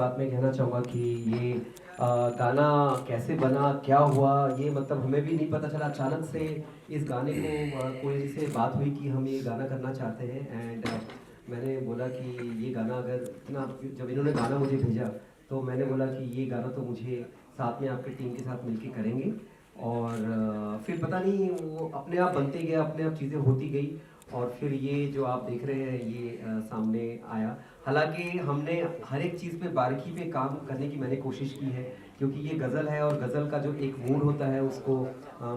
बात मैं कहना चाहूँगा कि ये गाना कैसे बना, क्या हुआ, ये मतलब हमें भी नहीं पता चला। अचानक से इस गाने को कोयल जी से बात हुई कि हम ये गाना करना चाहते हैं एंड मैंने बोला कि ये गाना अगर इतना, जब इन्होंने गाना मुझे भेजा तो मैंने बोला कि ये गाना तो मुझे साथ में आपके टीम के साथ मिलके करेंगे। और फिर पता नहीं वो अपने आप बनते गया, अपने आप चीज़ें होती गई और फिर ये जो आप देख रहे हैं ये सामने आया। हालांकि हमने हर एक चीज़ पे बारीकी पे काम करने की मैंने कोशिश की है, क्योंकि ये गज़ल है और गज़ल का जो एक मूड होता है उसको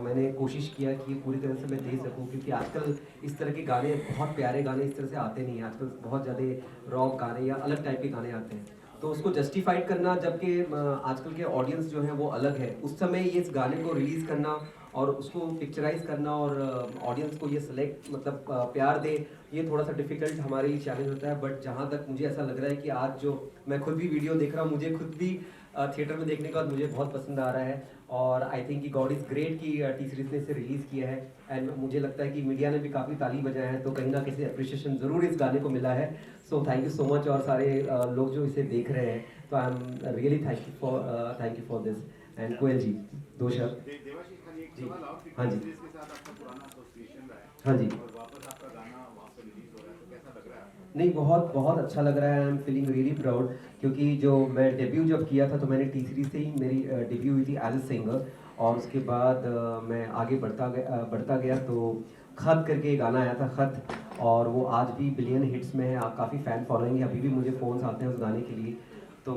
मैंने कोशिश किया कि पूरी तरह से मैं दे सकूं, क्योंकि आजकल इस तरह के गाने, बहुत प्यारे गाने इस तरह से आते नहीं हैं। आजकल बहुत ज़्यादा रॉक गाने या अलग टाइप के गाने आते हैं, तो उसको जस्टिफाइड करना, जबकि आजकल के ऑडियंस जो है वो अलग है, उस समय ये इस गाने को रिलीज़ करना और उसको पिक्चराइज करना और ऑडियंस को ये सेलेक्ट मतलब प्यार दे, ये थोड़ा सा डिफिकल्ट हमारे लिए चैलेंज होता है। बट जहाँ तक मुझे ऐसा लग रहा है कि आज जो मैं खुद भी वीडियो देख रहा हूँ, मुझे खुद भी थिएटर में देखने के बाद मुझे बहुत पसंद आ रहा है और आई थिंक कि गॉड इज़ ग्रेट कि टी सीरीज ने इसे रिलीज़ किया है एंड मुझे लगता है कि मीडिया ने भी काफ़ी ताली बजाया है, तो कहीं ना कहीं अप्रिशिएशन ज़रूर इस गाने को मिला है। So thank you so much. और सारे लोग जो इसे देख रहे हैं, तो I am really thank you for this. And Koyal ji, दो शब्द। देवाशीष खाली एक जी सवाल और कि हाँ जी सीरीज के साथ आपका पुराना एसोसिएशन रहा है हाँ जी। और वापस आपका गाना वहाँ पे रिलीज हो रहा है, तो कैसा लग रहा है आपको? नहीं, बहुत बहुत अच्छा लग रहा है। I am feeling really proud, क्योंकि जो मैं डेब्यू जब किया था तो मैंने टी सीरीज से ही मेरी डेब्यू हुई थी एज ए सिंगर, और उसके बाद मैं आगे बढ़ता गया तो खत करके गाना आया था, खत, और वो आज भी बिलियन हिट्स में है। आप काफ़ी फ़ैन फॉलोइंग है, अभी भी मुझे फ़ोन्स आते हैं उस गाने के लिए। तो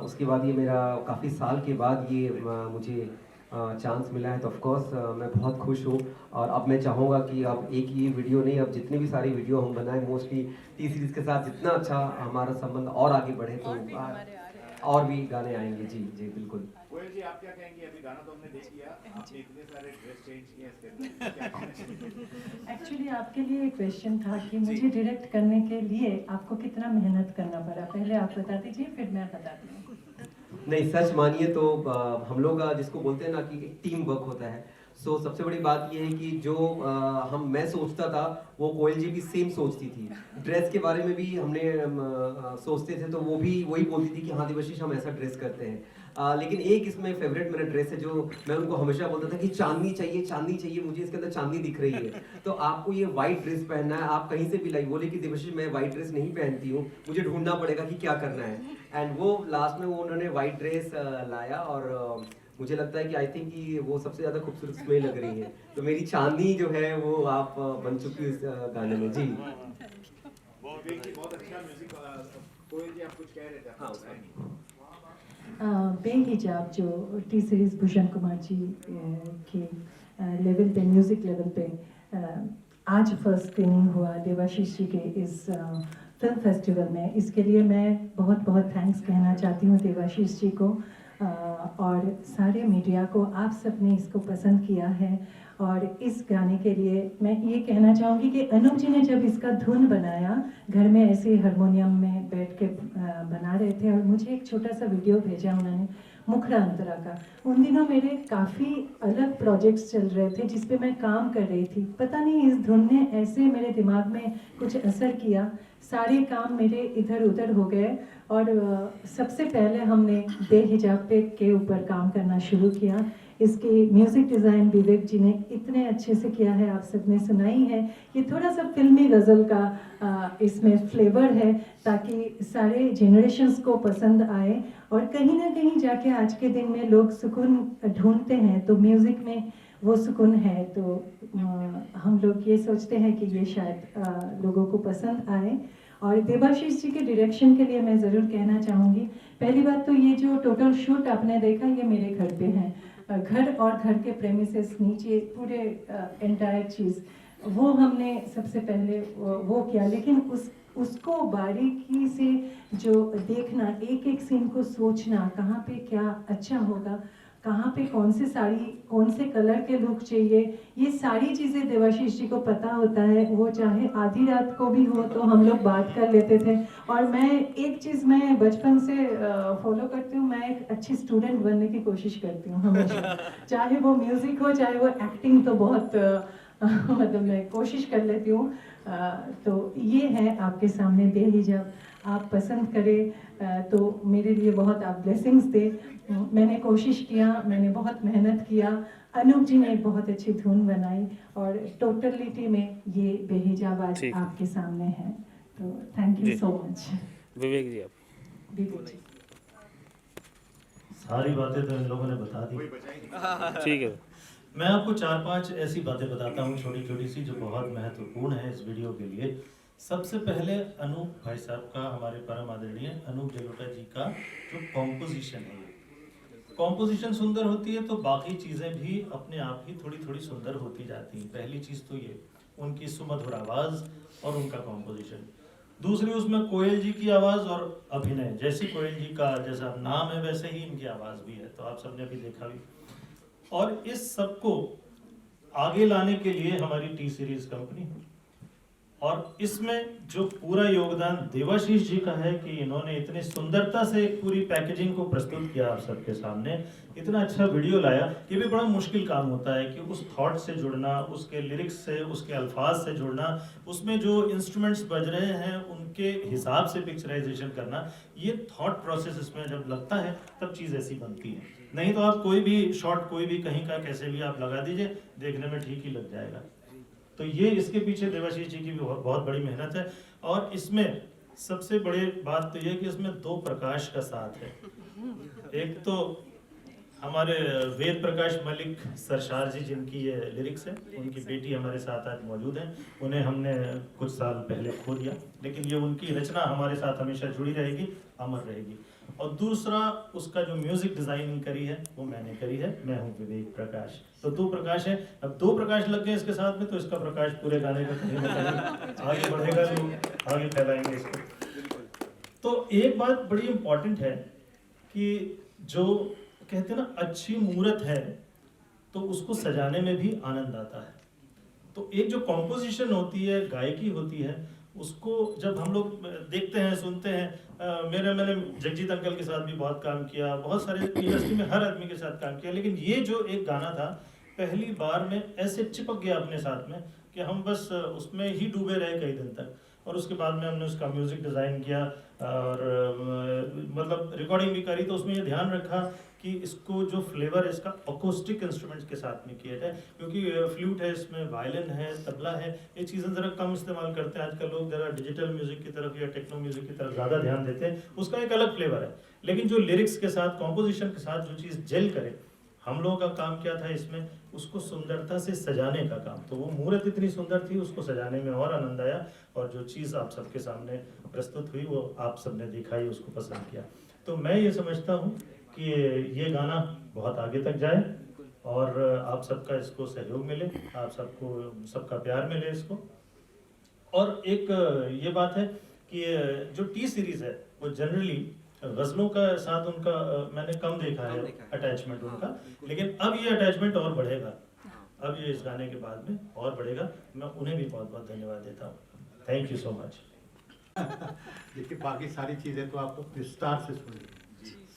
उसके बाद ये मेरा काफ़ी साल के बाद ये मुझे चांस मिला है, तो ऑफ कोर्स मैं बहुत खुश हूँ। और अब मैं चाहूँगा कि अब एक ये वीडियो नहीं, अब जितनी भी सारी वीडियो हम बनाएं, मोस्टली टी सीरीज़ के साथ जितना अच्छा हमारा संबंध और आगे बढ़े, तो और भी गाने आएंगे। जी जी बिल्कुल। कोयल जी, आप क्या कहेंगे? अभी गाना तो हमने देख लिया, आपने इतने सारे ड्रेस चेंज किए इसके अंदर, क्या कहना चाहिए? एक्चुअली आपके लिए एक क्वेश्चन था कि जी। मुझे डायरेक्ट करने के लिए आपको कितना मेहनत करना पड़ा, पहले आप बता दीजिए फिर मैं बताती हूँ। नहीं, सच मानिए तो हम लोग जिसको बोलते हैं ना कि एक टीम वर्क होता है। सो सबसे बड़ी बात ये है कि जो मैं सोचता था वो कोयल जी भी सेम सोचती थी। ड्रेस के बारे में भी हमने सोचते थे तो वो भी वही बोलती थी कि हाँ देवाशीष हम ऐसा ड्रेस करते हैं। लेकिन एक इसमें फेवरेट मेरा ड्रेस है जो मैं उनको हमेशा बोलता था कि चांदनी चाहिए, चांदनी चाहिए, मुझे इसके अंदर चांदनी दिख रही है। तो आपको ये व्हाइट ड्रेस पहनना है, आप कहीं से भी लाई, बोले कि देवाशीष मैं व्हाइट ड्रेस नहीं पहनती हूँ, मुझे ढूंढना पड़ेगा कि क्या करना है। एंड वो लास्ट में वो उन्होंने व्हाइट ड्रेस लाया और मुझे लगता है कि आई थिंक कि वो सबसे ज़्यादा खूबसूरत उसमें लग रही है। तो मेरी चांदनी जो है वो आप बन चुकी है इस गाने में। जी विवेक जी, बहुत अच्छा म्यूजिक। कोयल जी, आप कुछ कह रहे थे? हाँ, आपको बताया नहीं। बेहिजाब जो टी सीरीज़ भूषण कुमार जी के लेवल पे, म्यूज़िक लेवल पे आज फर्स्ट स्क्रीनिंग हुआ देवाशीष जी के इस फिल्म फेस्टिवल में, इसके लिए मैं बहुत बहुत थैंक्स कहना चाहती हूँ देवाशीष जी को और सारे मीडिया को। आप सब ने इसको पसंद किया है और इस गाने के लिए मैं ये कहना चाहूँगी कि अनूप जी ने जब इसका धुन बनाया, घर में ऐसे ही हारमोनियम में बैठ के बना रहे थे और मुझे एक छोटा सा वीडियो भेजा उन्होंने मुखड़ा अंतरा का। उन दिनों मेरे काफ़ी अलग प्रोजेक्ट्स चल रहे थे जिस पे मैं काम कर रही थी, पता नहीं इस धुन ने ऐसे मेरे दिमाग में कुछ असर किया, सारे काम मेरे इधर उधर हो गए और सबसे पहले हमने बेहिजाब पे के ऊपर काम करना शुरू किया। इसके म्यूज़िक डिज़ाइन विवेक जी ने इतने अच्छे से किया है, आप सबने सुनाई है। ये थोड़ा सा फिल्मी गज़ल का इसमें फ्लेवर है ताकि सारे जनरेशन्स को पसंद आए और कहीं ना कहीं जाके आज के दिन में लोग सुकून ढूंढते हैं, तो म्यूज़िक में वो सुकून है। तो हम लोग ये सोचते हैं कि ये शायद लोगों को पसंद आए। और देवाशीष जी के डायरेक्शन के लिए मैं ज़रूर कहना चाहूँगी, पहली बात तो ये जो टोटल शूट आपने देखा ये मेरे घर पे है, घर और घर के प्रेमिसेस नीचे पूरे एंटायर चीज़ वो हमने सबसे पहले वो किया। लेकिन उसको बारीकी से जो देखना, एक एक सीन को सोचना, कहाँ पे क्या अच्छा होगा, कहाँ पे कौन से साड़ी, कौन से कलर के लुक चाहिए, ये सारी चीज़ें देवाशीष जी को पता होता है। वो चाहे आधी रात को भी हो तो हम लोग बात कर लेते थे। और मैं एक चीज़ मैं बचपन से फॉलो करती हूँ, मैं एक अच्छी स्टूडेंट बनने की कोशिश करती हूँ हमेशा, चाहे वो म्यूज़िक हो चाहे वो एक्टिंग, तो बहुत मतलब मैं कोशिश कर लेती हूँ। तो ये है आपके सामने बेहिजाब। आप पसंद करें तो मेरे लिए बहुत आप ब्लेसिंग्स दे। मैंने कोशिश किया, मैंने बहुत मेहनत किया। अनूप जी ने एक बहुत अच्छी धुन बनाई और टोटलिटी में ये बेहिजाब आज ठीक है। आपके सामने है। तो थैंक यू जी। सो मच विवेक जी आप। विवेक जी। सारी बातें तो इन लोगों ने बता दी। कोई बचा ही नहीं। ठीक है। मैं आपको 4-5 ऐसी बातें बताता हूँ छोटी छोटी सी, जो बहुत महत्वपूर्ण है इस वीडियो के लिए। सबसे पहले अनूप भाई साहब का, हमारे परम आदरणीय अनूप जलोटा जी का जो कॉम्पोजिशन है, कॉम्पोजिशन सुंदर होती है तो बाकी चीज़ें भी अपने आप ही थोड़ी थोड़ी सुंदर होती जाती हैं। पहली चीज़ तो ये उनकी सुमधुर आवाज़ और उनका कॉम्पोजिशन। दूसरी, उसमें कोयल जी की आवाज़ और अभिनय, जैसी कोयल जी का जैसा नाम है वैसे ही इनकी आवाज़ भी है, तो आप सबने अभी देखा भी। और इस सब को आगे लाने के लिए हमारी टी सीरीज कंपनी, और इसमें जो पूरा योगदान देवाशीष जी का है कि इन्होंने इतनी सुंदरता से पूरी पैकेजिंग को प्रस्तुत किया आप सबके सामने, इतना अच्छा वीडियो लाया। ये भी बड़ा मुश्किल काम होता है कि उस थॉट से जुड़ना, उसके लिरिक्स से, उसके अल्फाज से जुड़ना, उसमें जो इंस्ट्रूमेंट्स बज रहे हैं उनके हिसाब से पिक्चराइजेशन करना, ये थॉट प्रोसेस इसमें जब लगता है तब चीज़ ऐसी बनती है। नहीं तो आप कोई भी शॉट कोई भी कहीं का कैसे भी आप लगा दीजिए, देखने में ठीक ही लग जाएगा। तो ये इसके पीछे देवाशीष जी की भी बहुत बड़ी मेहनत है। और इसमें सबसे बड़ी बात तो ये कि इसमें 2 प्रकाश का साथ है। एक तो हमारे वेद प्रकाश मलिक सरशार जी, जिनकी ये लिरिक्स है, उनकी बेटी हमारे साथ आज मौजूद है। उन्हें हमने कुछ साल पहले खो दिया, लेकिन ये उनकी रचना हमारे साथ हमेशा जुड़ी रहेगी, अमर रहेगी। और दूसरा, उसका जो म्यूजिक डिजाइनिंग करी है वो मैंने करी है, मैं हूँ विवेक प्रकाश। तो 2 प्रकाश है। अब 2 प्रकाश लग गए इसके साथ में, तो इसका प्रकाश पूरे गाने का कहीं ना कहीं आगे बढ़ेगा, लोग आगे फैलाएंगे इसको। तो एक बात बड़ी इंपॉर्टेंट है कि जो कहते हैं ना, अच्छी मूर्त है तो उसको सजाने में भी आनंद आता है। तो एक जो कॉम्पोजिशन होती है, गायकी होती है, उसको जब हम लोग देखते हैं, सुनते हैं, मैंने जगजीत अंकल के साथ भी बहुत काम किया, बहुत सारे इंडस्ट्री में हर आदमी के साथ काम किया, लेकिन ये जो एक गाना था पहली बार में ऐसे चिपक गया अपने साथ में कि हम बस उसमें ही डूबे रहे कई दिन तक। और उसके बाद में हमने उसका म्यूजिक डिज़ाइन किया और मतलब रिकॉर्डिंग भी करी। तो उसमें ये ध्यान रखा कि इसको जो फ्लेवर इसका अकोस्टिक इंस्ट्रूमेंट्स के साथ में किया जाए, क्योंकि फ्लूट है इसमें, वायलिन है, तबला है, ये चीज़ें ज़रा कम इस्तेमाल करते हैं आजकल लोग, ज़रा डिजिटल म्यूजिक की तरफ या टेक्नो म्यूजिक की तरफ ज़्यादा ध्यान देते हैं। उसका एक अलग फ्लेवर है, लेकिन जो लिरिक्स के साथ, कॉम्पोजिशन के साथ जो चीज़ जेल करे, हम लोगों का काम क्या था इसमें, उसको सुंदरता से सजाने का काम। तो वो मूर्त इतनी सुंदर थी, उसको सजाने में और आनंद आया। और जो चीज़ आप सबके सामने प्रस्तुत हुई वो आप सबने देखा ही, उसको पसंद किया। तो मैं ये समझता हूँ कि ये गाना बहुत आगे तक जाए और आप सबका इसको सहयोग मिले, आप सबको सबका प्यार मिले इसको। और एक ये बात है कि जो टी सीरीज़ है वो जनरली गज़लों का साथ उनका मैंने कम देखा है अटैचमेंट उनका, लेकिन अब ये अटैचमेंट और बढ़ेगा। अब ये इस गाने के बाद में और बढ़ेगा। मैं उन्हें भी बहुत बहुत धन्यवाद देता हूँ। Thank you so much. देखिए, बाकी सारी चीज़ें तो आपको विस्तार से सुनी,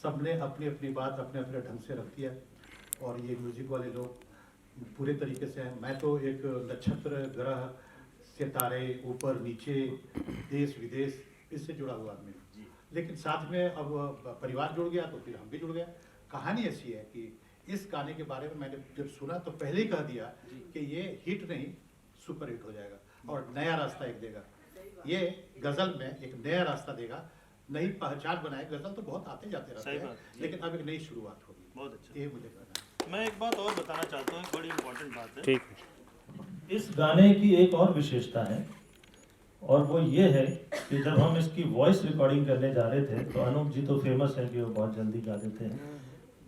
सबने अपनी अपनी बात अपने अपने ढंग से रखी है। और ये म्यूजिक वाले लोग पूरे तरीके से हैं। मैं तो एक नक्षत्र, ग्रह, सितारे, ऊपर नीचे, देश विदेश, इससे जुड़ा हुआ आदमी, लेकिन साथ में अब परिवार जुड़ गया तो फिर हम भी जुड़ गए। कहानी ऐसी है कि इस गाने के बारे में मैंने जब सुना तो पहले ही कह दिया कि ये हिट नहीं, सुपर हिट हो जाएगा और नया रास्ता एक देगा। ये गज़ल में एक नया रास्ता देगा, नई पहचान बनाए। गज़ल तो बहुत आते जाते रहते हैं, लेकिन अब एक नई शुरुआत होगी। बहुत अच्छा। ये मुझे कहना है। मैं एक बात और बताना चाहता हूँ, बड़ी इंपॉर्टेंट बात है। ठीक। इस गाने की एक और विशेषता है, और वो ये है कि जब हम इसकी वॉइस रिकॉर्डिंग करने जा रहे थे तो अनूप जी तो फेमस है कि वो बहुत जल्दी गा देते हैं,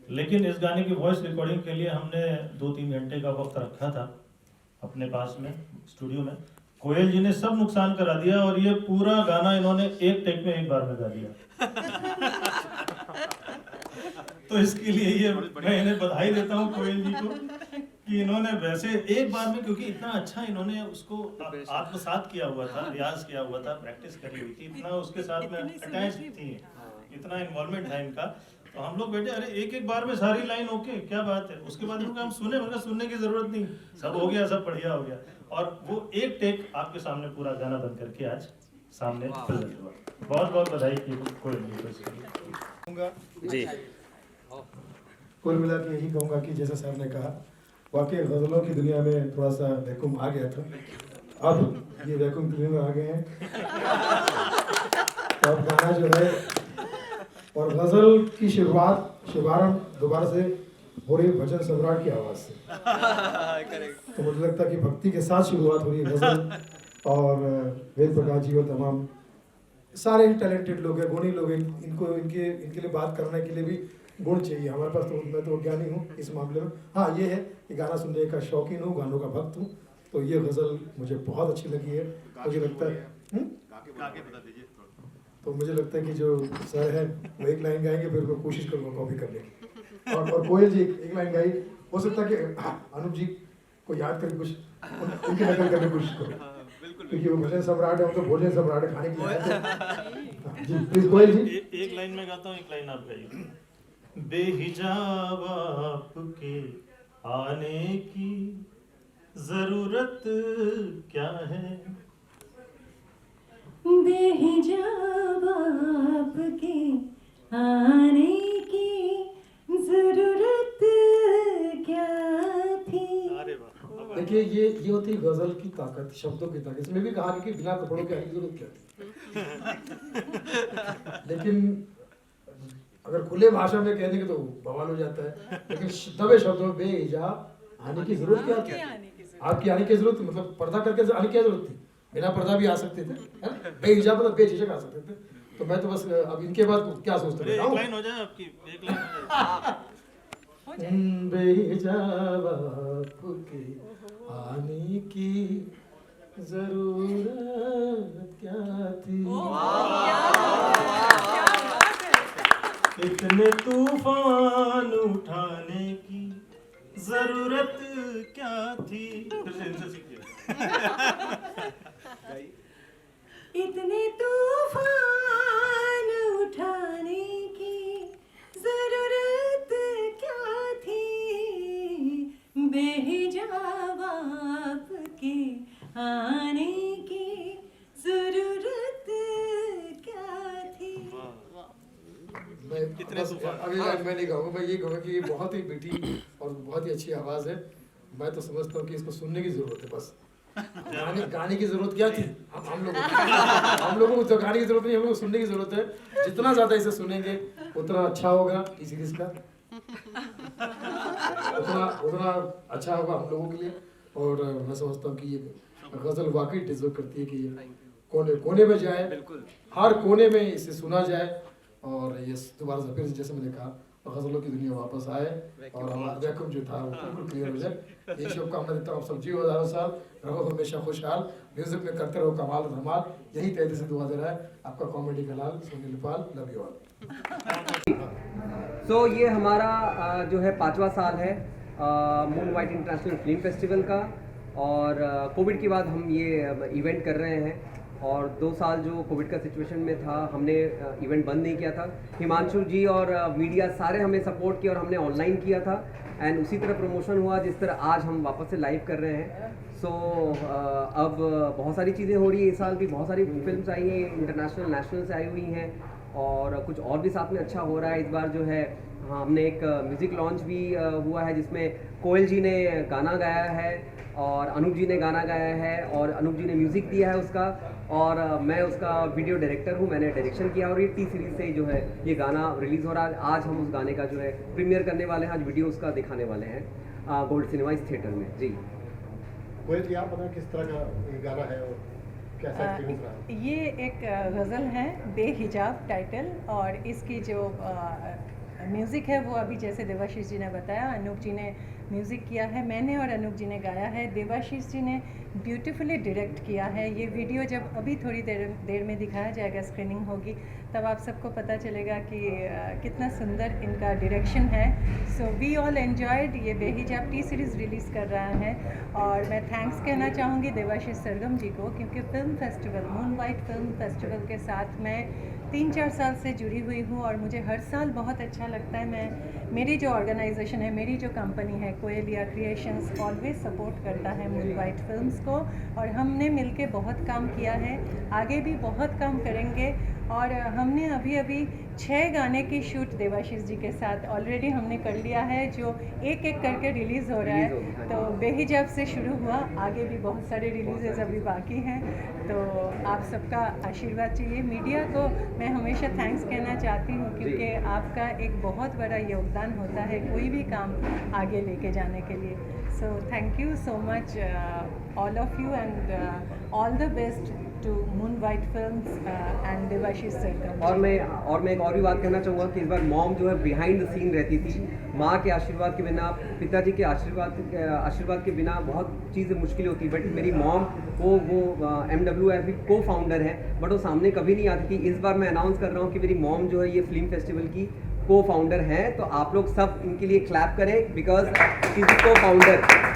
लेकिन इस गाने की वॉइस रिकॉर्डिंग के लिए हमने 2-3 घंटे का वक्त रखा था अपने पास में स्टूडियो में। कोयल जी ने सब नुकसान करा दिया और ये पूरा गाना इन्होंने एक टेक में एक बार में गा दिया। तो इसके लिए ये मैं इन्हें बधाई देता हूँ कोयल जी को कि इन्होंने वैसे एक बार में, क्योंकि इतना अच्छा इन्होंने उसको आत्मसात किया हुआ था, रियाज किया हुआ था, प्रैक्टिस करी हुई थी, इतना उसके साथ में अटैच थी, इतना इन्वॉल्वमेंट था इनका। तो हम लोग बैठे, अरे एक एक बार में सारी लाइन ओके, क्या बात है। उसके बाद हम सुने, मतलब सुनने की जरूरत नहीं, सब हो गया, सब बढ़िया हो गया। और वो एक टेक आपके सामने पूरा गाना बन करके आज सामने प्रेजेंट हुआ। बहुत बहुत बधाई की कोई जी। कुल मिला के यही कहूँगा कि जैसा सर ने कहा, वाकई गज़लों की दुनिया में थोड़ा सा वैक्यूम आ गया था, अब ये वैक्यूम दुनिया में आ गए हैं। तो अब गाना जो है, और गज़ल की शुभारंभ दोबारा से हो रही है भजन सम्राट की आवाज़ से। तो मुझे लगता है कि भक्ति के साथ शुरुआत हो रही है गज़ल, और वेद प्रकाश जी और तमाम सारे ही टैलेंटेड लोग हैं, गुणी लोग हैं, इनको इनके लिए बात करने के लिए भी गुण चाहिए हमारे पास। तो मैं तो ज्ञानी हूँ इस मामले में। हाँ, ये है कि गाना सुनने का शौकीन हूँ, गानों का भक्त हूँ। तो ये गज़ल मुझे बहुत अच्छी लगी है। मुझे लगता है तो मुझे लगता है कि जो सर है वो एक लाइन गाएंगे, फिर मैं कोशिश करूँगा कॉपी करने की। और कोयल जी एक लाइन गाई, हो सकता है कि अनूप जी को याद करके कुछ उनकी नकल करने की कोशिश करो, क्योंकि वो भजन सम्राट है, वो तो भोजन सम्राट है, खाने के लिए आए थे। जी प्लीज कोयल जी। एक लाइन में गाता हूँ, एक लाइन आप गाइए। बेहिजाब आपके आने की जरूरत क्या है, बेहिजाब आपके आने की जरूरत क्या थी। अरे वाह। देखिए, ये होती है गजल की ताकत, शब्दों की ताकत। इसमें भी कहा कि बिना कपड़ों के आने की जरूरत क्या थी। लेकिन अगर खुले भाषा में कहने के तो बवाल हो जाता है, लेकिन दबे शब्दों में बेहिजाब आने की जरूरत क्या थी। आपकी आने की जरूरत, मतलब पर्दा करके आने की जरूरत थी, बिना पर्दा भी आ सकते थे, है ना? बेहिजाब मतलब बेझिझक आ सकते थे। तो मैं तो बस अब इनके बाद क्या सोचते एक लाइन हो जाए आपकी, एक लाइन हो जाए। बेहिजाब आपके आने की जरूरत क्या थी, इतने तूफान उठाने की जरूरत क्या थी। फिर से इनसे सीखिए। इतने तूफान उठाने की जरूरत क्या थी, बेहिजाब आपके आने की जरूरत क्या थी। अगली लाइन मैं नहीं गाऊंगा, मैं ये कहूँगा कि ये बहुत ही मीठी और बहुत ही अच्छी आवाज़ है। मैं तो समझता हूँ कि इसको सुनने की ज़रूरत है बस। गाने की ज़रूरत क्या थी हम लोगों को तो गाने की ज़रूरत नहीं, हम लोग को सुनने की ज़रूरत है। जितना ज़्यादा इसे सुनेंगे उतना अच्छा होगा इस सीरीज़ का, उतना अच्छा होगा हम लोगों के लिए। और मैं समझता हूँ कि ये गज़ल वाकई डिजर्व करती है कि ये कोने कोने में जाए, हर कोने में इसे सुना जाए, और ये दोबारा से फिर जैसे मैंने कहा गज़लों की दुनिया वापस आए और हमारा वैक्यूम जो था वो बिल्कुल क्लियर हो जाए। ये शुभकामना देता हूँ आप सब, जीव हज़ारों साल रहो हमेशा खुशहाल, म्यूजिक में करते रहो कमाल धमाल, यही तहे से दुआ दे रहा है आपका कॉमेडी का लाल Sunil Pal. Love you all. So ये हमारा जो है 5वां साल है moon white international film festival का, और कोविड के बाद हम ये इवेंट कर रहे हैं। और 2 साल जो कोविड का सिचुएशन में था, हमने इवेंट बंद नहीं किया था। हिमांशु जी और मीडिया सारे हमें सपोर्ट किया और हमने ऑनलाइन किया था, एंड उसी तरह प्रमोशन हुआ जिस तरह आज हम वापस से लाइव कर रहे हैं। सो अब बहुत सारी चीज़ें हो रही है। इस साल भी बहुत सारी फिल्म्स आई हैं, इंटरनेशनल नेशनल से आई हुई हैं, और कुछ और भी साथ में अच्छा हो रहा है। इस बार जो है हमने एक म्यूज़िक लॉन्च भी हुआ है जिसमें कोयल जी ने गाना गाया है और अनूप जी ने गाना गाया है, और अनूप जी ने म्यूज़िक दिया है उसका, और मैं उसका वीडियो डायरेक्टर हूँ, मैंने डायरेक्शन किया। और ये टी सीरीज़ से जो है ये गाना रिलीज़ हो रहा है। आज हम उस गाने का जो है प्रीमियर करने वाले हैं, आज वीडियो उसका दिखाने वाले हैं गोल्ड सिनेमा इस थिएटर में। जी कोयल जी, आप बताएं किस तरह का ये गाना है और कैसा एक्सपीरियंस रहा? ये एक गज़ल है, बेहिजाब टाइटल, और इसकी जो म्यूज़िक है वो अभी जैसे देवाशीष जी ने बताया, अनूप जी ने म्यूज़िक किया है, मैंने और अनूप जी ने गाया है, देवाशीष जी ने ब्यूटीफुली डायरेक्ट किया है। ये वीडियो जब अभी थोड़ी देर में दिखाया जाएगा, स्क्रीनिंग होगी, तब आप सबको पता चलेगा कि कितना सुंदर इनका डायरेक्शन है। So we all enjoyed. ये बेहिजाब टी सीरीज़ रिलीज़ कर रहा है और मैं थैंक्स कहना चाहूँगी देवाशीष सरगम जी को, क्योंकि film festival, moon white film festival के साथ मैं 3-4 साल से जुड़ी हुई हूँ और मुझे हर साल बहुत अच्छा लगता है। मेरी जो ऑर्गेनाइजेशन है, मेरी जो कंपनी है कोएलिया क्रिएशंस, ऑलवेज सपोर्ट करता है मून वाइट फिल्म्स को और हमने मिलके बहुत काम किया है, आगे भी बहुत काम करेंगे। और हमने अभी 6 गाने की शूट देवाशीष जी के साथ ऑलरेडी हमने कर लिया है, जो एक करके रिलीज़ हो रहा है। तो बेहिजाब से शुरू हुआ, आगे भी बहुत सारे रिलीजेस अभी बाकी हैं। तो आप सबका आशीर्वाद चाहिए। मीडिया को मैं हमेशा थैंक्स कहना चाहती हूँ, क्योंकि आपका एक बहुत बड़ा योगदान होता है कोई भी काम आगे लेके जाने के लिए। So thank you so much all of you and all the best to moon white films and Devashish Sargam. और मैं एक और भी बात कहना चाहूँगा कि इस बार मॉम जो है बिहाइंड द सीन रहती थी। माँ के आशीर्वाद के बिना, पिताजी के आशीर्वाद के बिना बहुत चीज़ें मुश्किल होती, बट मेरी मॉम वो MWF को फाउंडर है, बट वो सामने कभी नहीं आती थी। इस बार मैं अनाउंस कर रहा हूँ कि मेरी मॉम जो है ये फिल्म फेस्टिवल की को फाउंडर है। तो आप लोग सब इनके लिए क्लैप करें, बिकॉज शी इज को फाउंडर।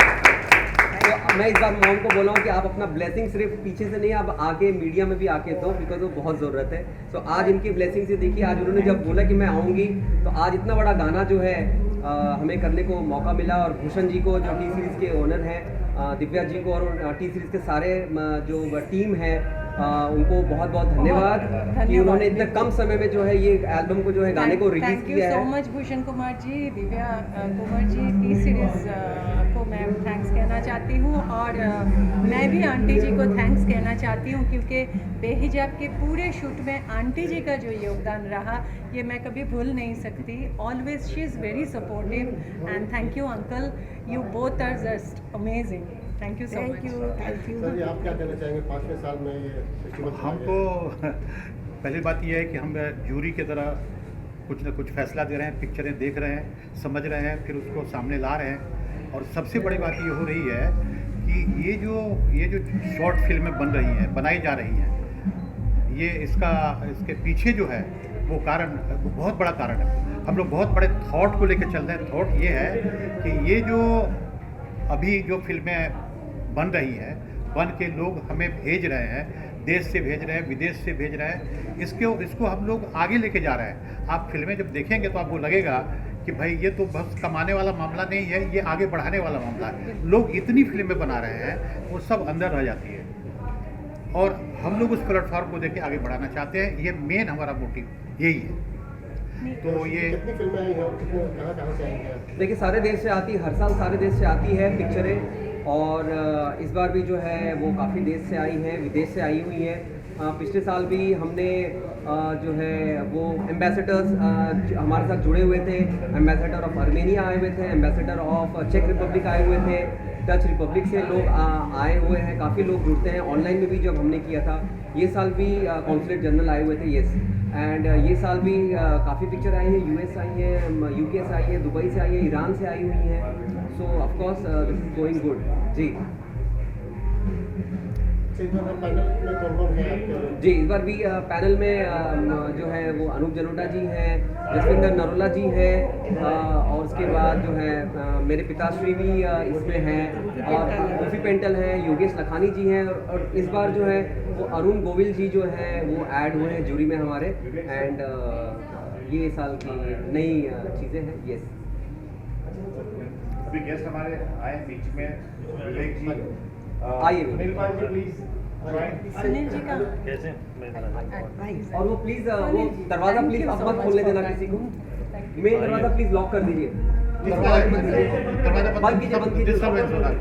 तो मैं इस बार मॉम को बोला हूँ कि आप अपना ब्लेसिंग सिर्फ पीछे से नहीं, आप आके मीडिया में भी आके दो, बिकॉज वो बहुत ज़रूरत है। तो आज इनकी ब्लेसिंग से देखिए, आज उन्होंने जब बोला कि मैं आऊँगी, तो आज इतना बड़ा गाना जो है हमें करने को मौका मिला। और भूषण जी को, जो टी सीरीज़ के ओनर हैं, दिव्या जी को और टी सीरीज़ के सारे जो टीम है, उनको बहुत बहुत धन्यवाद कि उन्होंने इतने कम समय में जो है ये एल्बम को, जो है गाने को रिलीज किया है। Thank you so much Bhushan Kumar ji, Divya Kumar ji, T series को मैं थैंक्स कहना चाहती हूँ। और मैं भी आंटी जी को थैंक्स कहना चाहती हूँ, क्योंकि बेहिजाब के पूरे शूट में आंटी जी का जो योगदान रहा, ये मैं कभी भूल नहीं सकती। Always she is very supportive and thank you uncle, you both are just amazing. Thank you so much. Thank you. Sir, आप क्या कहना चाहेंगे 5वें साल में ये फेस्टिवल? हमको पहली बात यह है कि हम जूरी की तरह कुछ न कुछ फैसला दे रहे हैं, पिक्चरें देख रहे हैं, समझ रहे हैं, फिर उसको सामने ला रहे हैं। और सबसे बड़ी बात ये हो रही है कि ये जो शॉर्ट फिल्में बन रही हैं, बनाई जा रही हैं, ये इसके पीछे जो है वो बहुत बड़ा कारण है। हम लोग बहुत बड़े थॉट को लेकर चल रहे हैं। थॉट ये है कि ये जो अभी जो फिल्में बन रही हैं, बन के लोग हमें भेज रहे हैं, देश से भेज रहे हैं, विदेश से भेज रहे हैं, इसको हम लोग आगे लेके जा रहे हैं। आप फिल्में जब देखेंगे तो आपको लगेगा कि भाई ये तो बस कमाने वाला मामला नहीं है, ये आगे बढ़ाने वाला मामला है। लोग इतनी फिल्में बना रहे हैं, वो सब अंदर रह जाती है और हम लोग उस प्लेटफॉर्म को देके आगे बढ़ाना चाहते हैं। ये मेन हमारा मोटिव यही है। तो ये कितनी फिल्में आई हैं, कहाँ से आई हैं? देखिए, सारे देश से आती, हर साल सारे देश से आती है पिक्चरें। और इस बार भी जो है वो काफ़ी देश से आई हैं, विदेश से आई हुई हैं। पिछले साल भी हमने जो है वो एम्बेसडर्स हमारे साथ जुड़े हुए थे। एम्बेसडर ऑफ आर्मेनिया आए हुए थे, एम्बेसडर ऑफ चेक रिपब्लिक आए हुए थे, डच रिपब्लिक से लोग आए हुए हैं। काफ़ी लोग जुड़ते हैं। ऑनलाइन में भी जब हमने किया था, ये साल भी कॉन्सुलेट जनरल आए हुए थे, येस। एंड ये साल भी काफ़ी पिक्चर आई है, US आई है, UK से आई है, दुबई से आई है, ईरान से आई हुई हैं। So of course this is going good जी। पैनल में कौन है आपके? जी, इस बार भी पैनल में जो है वो अनूप जलोटा जी हैं, जसविंदर नरोला जी हैं, और उसके बाद जो है मेरे पिताश्री भी इसमें हैं, और उर्फी पेंटल हैं, योगेश लखानी जी हैं, और इस बार जो है वो अरुण गोविल जी जो है वो ऐड हुए हैं जूरी में हमारे। एंड ये साल की नई चीज़ें हैं। यस, अभी गेस्ट हमारे आए बीच में, विवेक जी आइए। सुनील पाल जी प्लीज। सुनील जी का कैसे और वो प्लीज़ वो दरवाज़ा प्लीज़ अब मत खोलने देना किसी को। मेन दरवाज़ा प्लीज़ लॉक कर दीजिए। दरवाजा बंद कीजिए। डिस्टर्बेंस हो रहा है।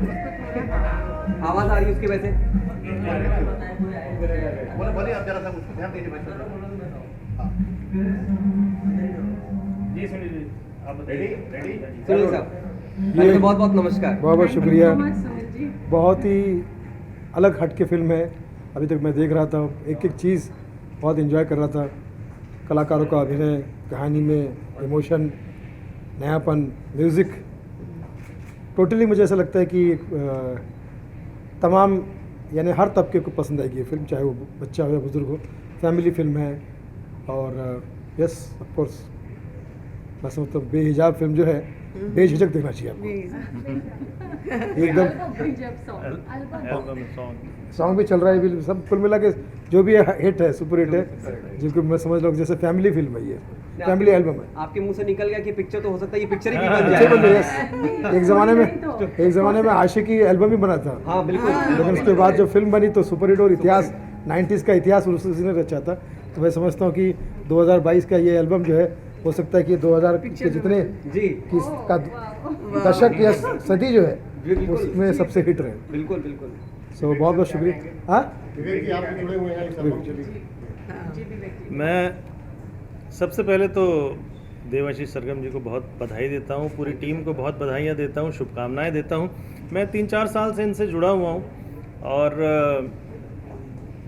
आवाज़ आ रही है उसकी वजह से। बोलिए आप जरा सा उसको ध्यान दीजिए बच्चों। जी सुनील जी, आप रेडी? सुनील साहब, पहले बहुत बहुत नमस्कार। बहुत बहुत शुक्रिया। सुनील जी। बहुत ही अलग हट के फिल्म है। अभी तक मैं देख रहा था, एक एक चीज़ बहुत एंजॉय कर रहा था। कलाकारों का अभिनय, कहानी में इमोशन, नयापन, म्यूज़िक, टोटली मुझे ऐसा लगता है कि तमाम यानी हर तबके को पसंद आएगी ये फिल्म, चाहे वो बच्चा हो या बुज़ुर्ग हो। फैमिली फिल्म है और यस ऑफ कोर्स मैं समझता हूँ बेहिजाब फिल्म जो है बेझिझक देखना चाहिए आपको एकदम। एल्बम सॉन्ग सॉन्ग भी चल रहा है भी, सब कुल मिला के जो भी हिट है सुपर हिट है, जिनको मैं समझ लो जैसे फैमिली फिल्म है, ये फैमिली एल्बम है। आपके मुंह से निकल गया कि पिक्चर तो हो सकता है ये पिक्चर ही भी बन पिक्चर बन जाए। गई, yes। एक ज़माने में आशिकी एल्बम ही बना था, हाँ बिल्कुल। लेकिन उसके बाद जब फिल्म बनी तो सुपर हिट और इतिहास 90s का इतिहास उसी ने रचा था। तो मैं समझता हूँ कि 2022 का ये एल्बम जो है हो सकता है कि 2000 के जितने जी की का दशक या सदी जो है बिल्कुल। उसमें सबसे हिट रहे। बिल्कुल बिल्कुल। सो बहुत बहुत शुक्रिया। हाँ विवेक जी आप भी जुड़े हुए हैं इस एल्बम से भी। मैं सबसे पहले तो देवाशीष सरगम जी को बहुत बधाई देता हूँ, पूरी टीम को बहुत बधाइयाँ देता हूँ, शुभकामनाएं देता हूँ। मैं 3-4 साल से इनसे जुड़ा हुआ हूँ और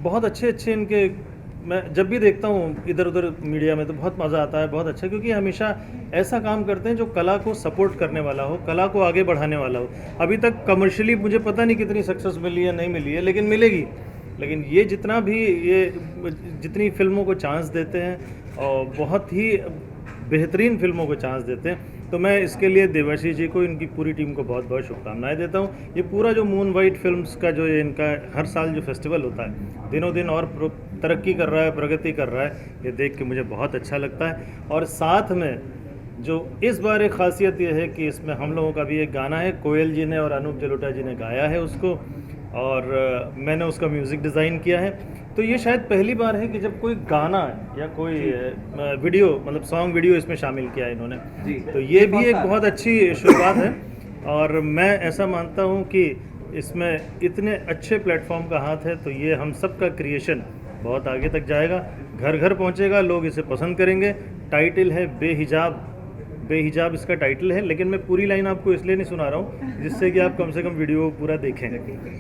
बहुत अच्छे इनके मैं जब भी देखता हूँ इधर उधर मीडिया में तो बहुत मज़ा आता है, बहुत अच्छा, क्योंकि हमेशा ऐसा काम करते हैं जो कला को सपोर्ट करने वाला हो, कला को आगे बढ़ाने वाला हो। अभी तक कमर्शियली मुझे पता नहीं कितनी सक्सेस मिली है नहीं मिली है, लेकिन मिलेगी। लेकिन ये जितना भी ये जितनी फिल्मों को चांस देते हैं और बहुत ही बेहतरीन फिल्मों को चांस देते हैं, तो मैं इसके लिए देवाशीष जी को, इनकी पूरी टीम को बहुत बहुत शुभकामनाएं देता हूँ। ये पूरा जो मून वाइट फिल्म्स का जो ये इनका हर साल जो फेस्टिवल होता है दिनों दिन और तरक्की कर रहा है, प्रगति कर रहा है, ये देख के मुझे बहुत अच्छा लगता है। और साथ में जो इस बार एक ख़ासियत ये है कि इसमें हम लोगों का भी एक गाना है, कोयल जी ने और अनूप जलोटा जी ने गाया है उसको, और मैंने उसका म्यूज़िक डिज़ाइन किया है। तो ये शायद पहली बार है कि जब कोई गाना या कोई वीडियो मतलब सॉन्ग वीडियो इसमें शामिल किया है इन्होंने, तो ये भी एक बहुत अच्छी शुरुआत है। और मैं ऐसा मानता हूँ कि इसमें इतने अच्छे प्लेटफॉर्म का हाथ है, तो ये हम सब का क्रिएशन बहुत आगे तक जाएगा, घर घर पहुँचेगा, लोग इसे पसंद करेंगे। टाइटल है बेहिजाब, बेहिजाब इसका टाइटल है, लेकिन मैं पूरी लाइन आपको इसलिए नहीं सुना रहा हूँ जिससे कि आप कम से कम वीडियो पूरा देखें,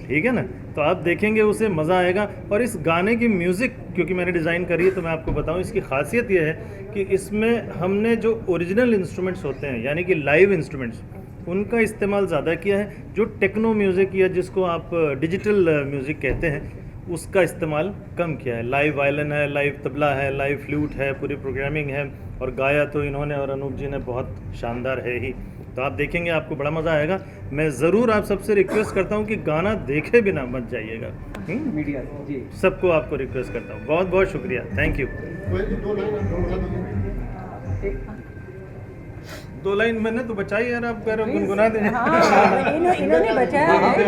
ठीक है ना? तो आप देखेंगे उसे मज़ा आएगा। और इस गाने की म्यूज़िक क्योंकि मैंने डिज़ाइन करी है तो मैं आपको बताऊँ, इसकी खासियत यह है कि इसमें हमने जो ओरिजिनल इंस्ट्रूमेंट्स होते हैं यानी कि लाइव इंस्ट्रूमेंट्स, उनका इस्तेमाल ज़्यादा किया है। जो टेक्नो म्यूज़िक या जिसको आप डिजिटल म्यूज़िक कहते हैं उसका इस्तेमाल कम किया है। लाइव वायलिन है, लाइव तबला है, लाइव फ्लूट है, पूरी प्रोग्रामिंग है, और गाया तो इन्होंने और अनूप जी ने बहुत शानदार है ही। तो आप देखेंगे आपको बड़ा मज़ा आएगा। मैं ज़रूर आप सबसे रिक्वेस्ट करता हूँ कि गाना देखे बिना मत जाइएगा। मीडिया जी सबको आपको रिक्वेस्ट करता हूँ। बहुत बहुत शुक्रिया, thank you. Koyal ji 2 line आप दोनों बता दीजिए। 2 लाइन मैंने तो बचाई यार, आप कह रहे हो गुनगुना दें। हाँ, इन्होंने बचाया है,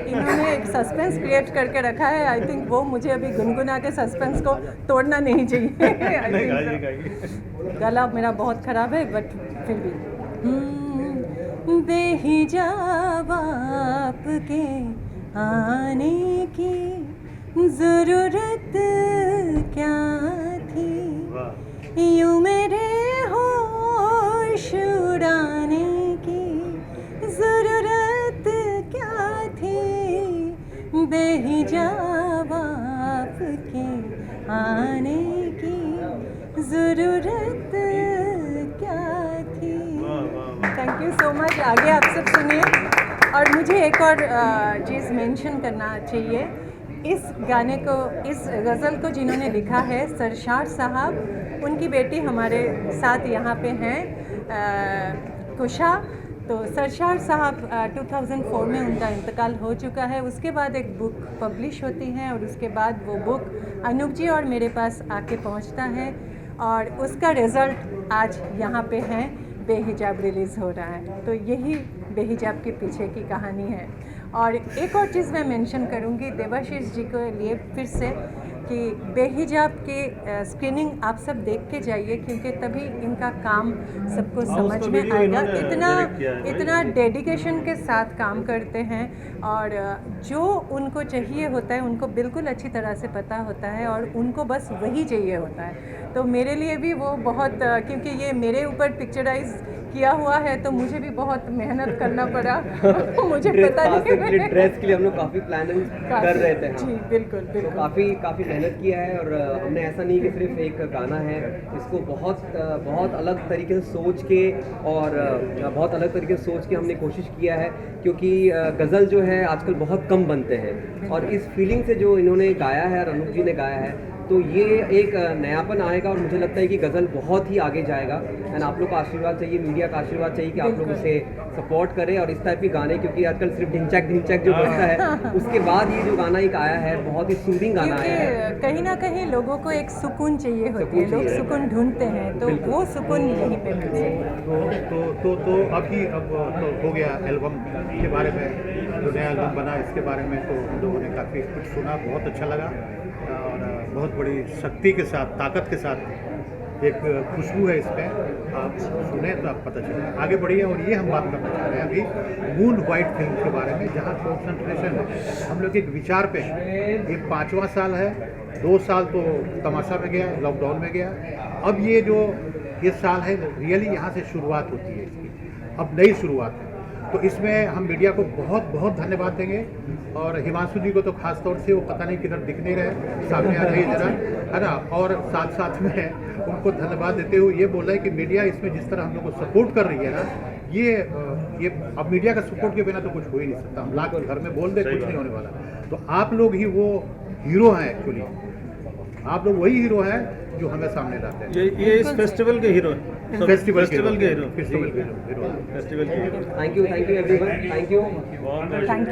इन्होंने एक सस्पेंस क्रिएट करके रखा है। आई थिंक वो मुझे अभी गुनगुना के सस्पेंस को तोड़ना नहीं चाहिए। नहीं, गाइए गाइए। गला मेरा बहुत ख़राब है बट फिर भी बेहिजाब आपके आने की ज़रूरत क्या थी, यूँ मेरे होश उड़ाने की ज़रूरत क्या थी, बेहिजाब आपके आने की ज़रूरत क्या थी। Thank you so much. आगे आप सब सुनिए। और मुझे एक और चीज़ मेंशन करना चाहिए, इस गाने को, इस गज़ल को जिन्होंने लिखा है सरशार साहब, उनकी बेटी हमारे साथ यहाँ पे हैं कुशा। तो सरशार साहब 2004 में उनका इंतकाल हो चुका है। उसके बाद एक बुक पब्लिश होती है और उसके बाद वो बुक अनूप जी और मेरे पास आके पहुँचता है, और उसका रिज़ल्ट आज यहाँ पे है, बेहिजाब रिलीज़ हो रहा है। तो यही बेहिजाब के पीछे की कहानी है। और एक और चीज़ मैं मेंशन करूँगी देवाशीष जी के लिए फिर से, कि बेहिजाब की स्क्रीनिंग आप सब देख के जाइए, क्योंकि तभी इनका काम सबको समझ में आएगा। इतना डेडिकेशन के साथ काम करते हैं, और जो उनको चाहिए होता है उनको बिल्कुल अच्छी तरह से पता होता है, और उनको बस वही चाहिए होता है। तो मेरे लिए भी वो बहुत, क्योंकि ये मेरे ऊपर पिक्चराइज किया हुआ है, तो मुझे भी बहुत मेहनत करना पड़ा। मुझे पता नहीं, ड्रेस के लिए हम लोग काफ़ी प्लानिंग कर रहे थे। जी बिल्कुल तो बिल्कुल। काफ़ी मेहनत किया है और हमने ऐसा नहीं कि सिर्फ एक गाना है, इसको बहुत अलग तरीके से सोच के और बहुत अलग तरीके से सोच के हमने कोशिश किया है, क्योंकि गज़ल जो है आजकल बहुत कम बनते हैं और इस फीलिंग से जो इन्होंने गाया है और अनूप जी ने गाया है, तो ये एक नयापन आएगा और मुझे लगता है कि गज़ल बहुत ही आगे जाएगा। एंड आप लोग का आशीर्वाद चाहिए, मीडिया का आशीर्वाद चाहिए कि आप लोग इसे सपोर्ट करें और इस टाइप के गाने, क्योंकि आजकल सिर्फ ढिंचैक जो बजता है, उसके बाद ये जो गाना एक आया है बहुत ही सूदिंग गाना आया है। क्योंकि कहीं ना कहीं लोगों को एक सुकून चाहिए होती है, लोग सुकून ढूंढते हैं, तो वो सुकून यहीं पे मिल जाएगा। तो अभी अब तो हो गया एल्बम के बारे में, जो नया एल्बम बना इसके बारे में तो हम लोगों ने काफ़ी कुछ सुना, बहुत अच्छा लगा और बहुत बड़ी शक्ति के साथ, ताकत के साथ एक खुशबू है इसमें। आप सुने तो आप पता चले, आगे बढ़िए। और ये हम बात करना चाह रहे हैं अभी मून वाइट फिल्म के बारे में, जहाँ कॉन्सेंट्रेशन है हम लोग एक विचार पे है। ये 5वां साल है, 2 साल तो तमाशा में गया, लॉकडाउन में गया, अब ये साल है रियली यहाँ से शुरुआत होती है इसकी, अब नई शुरुआत है। तो इसमें हम मीडिया को बहुत धन्यवाद देंगे और हिमांशु जी को तो खास तौर से, वो पता नहीं किधर दिख नहीं रहे, सामने आ जाइए जरा, है ना। और साथ में उनको धन्यवाद देते हुए ये बोला है कि मीडिया इसमें जिस तरह हम लोग को सपोर्ट कर रही है ना, ये अब मीडिया का सपोर्ट के बिना तो कुछ हो ही नहीं सकता। हम लाख घर में बोल दे, कुछ नहीं होने वाला। तो आप लोग ही वो हीरो हैं, एक्चुअली आप लोग वही हीरो हैं जो हमें सामने लाते हैं। ये इस फेस्टिवल के हीरो हैं, फेस्टिवल के हीरो। फेस्टिवल के हीरो। फेस्टिवल के hero. Thank you everyone, thank you.